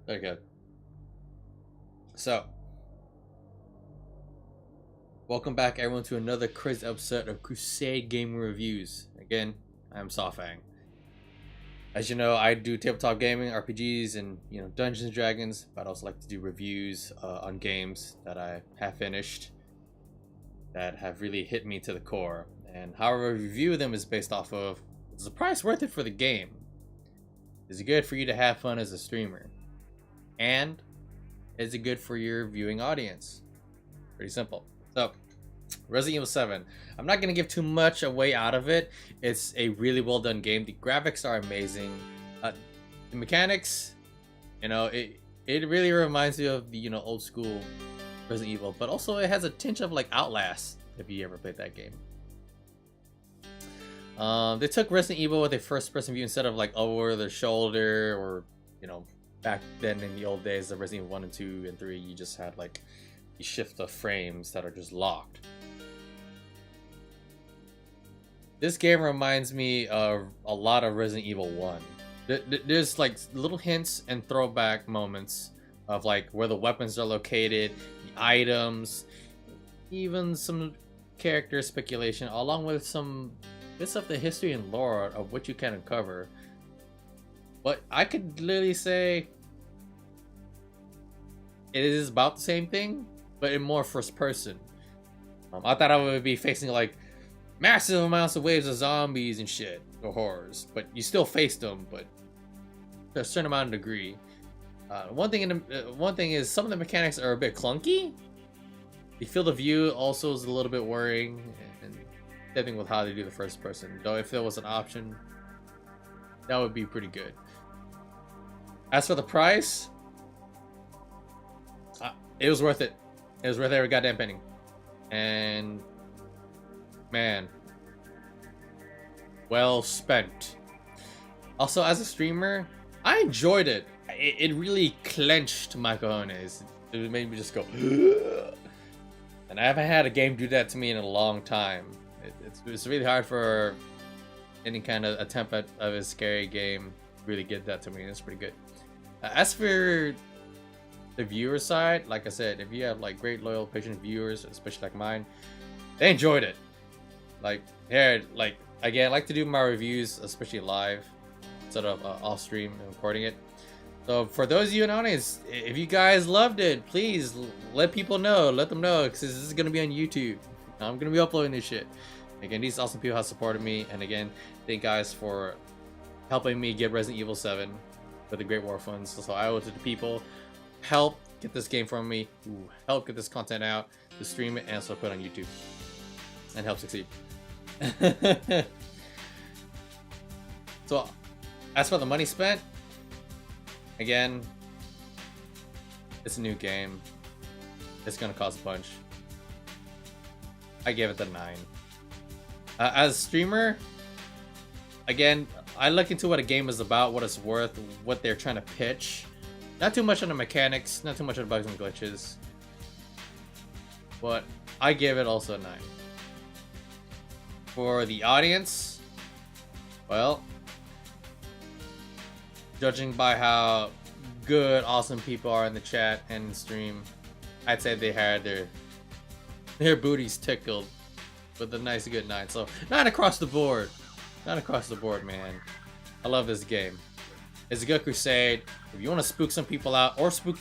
Okay. So, welcome back everyone to another crazy episode of Crusade Gaming Reviews. Again, I'm Sawfang. As you know, I do tabletop gaming, RPGs, and Dungeons and Dragons, but I also like to do reviews on games that I have finished that have really hit me to the core. And how I review them is based off of, is the price worth it for the game? Is it good for you to have fun as a streamer? And is it good for your viewing audience? Pretty simple. So, Resident Evil 7. I'm not going to give too much away out of it. It's a really well done game. The graphics are amazing. The mechanics, it really reminds me of the old school Resident Evil, but also it has a tinge of like Outlast if you ever played that game. They took Resident Evil with a first person view instead of like over the shoulder, or back then in the old days of Resident Evil 1 and 2 and 3, you just had like you shift the frames that are just locked. This game reminds me of a lot of Resident Evil 1. There's like little hints and throwback moments of like where the weapons are located, the items, even some character speculation, along with some bits of the history and lore of what you can uncover. But I could literally say it is about the same thing, but in more first person. I thought I would be facing like massive amounts of waves of zombies and shit, or horrors, but you still face them, but to a certain amount of degree. One thing is some of the mechanics are a bit clunky. The field of view also is a little bit worrying, and same thing with how they do the first person. Though if there was an option, that would be pretty good. As for the price, it was worth it. It was worth every goddamn penny. And man, well spent. Also, as a streamer, I enjoyed it. It really clenched my cojones. It made me just go and I haven't had a game do that to me in a long time. It's really hard for any kind of attempt of a scary game to really get that to me. It's pretty good. As for the viewer side, like I said, if you have like great loyal patient viewers, especially like mine, they enjoyed it. Like here, like again, I like to do my reviews especially live instead of off stream and recording it. So for those of you in the audience, if you guys loved it, please let people know. Let them know, because this is gonna be on YouTube. I'm gonna be uploading this shit. Again, these awesome people have supported me, and again, thank guys for helping me get Resident Evil 7 for the Great War Funds. So I owe it to the people. Help get this game from me. Help get this content out, to stream it, and also put it on YouTube, and help succeed. So, as for the money spent, again, it's a new game. It's gonna cost a bunch. I gave it the 9. As a streamer, again, I look into what a game is about, what it's worth, what they're trying to pitch. Not too much on the mechanics, not too much on the bugs and glitches. But I give it also a 9. For the audience, well, judging by how good, awesome people are in the chat and in stream, I'd say they had their booties tickled with a nice good 9. So 9 across the board. 9 across the board, man. I love this game. It's a good Crusade. If you want to spook some people out or spook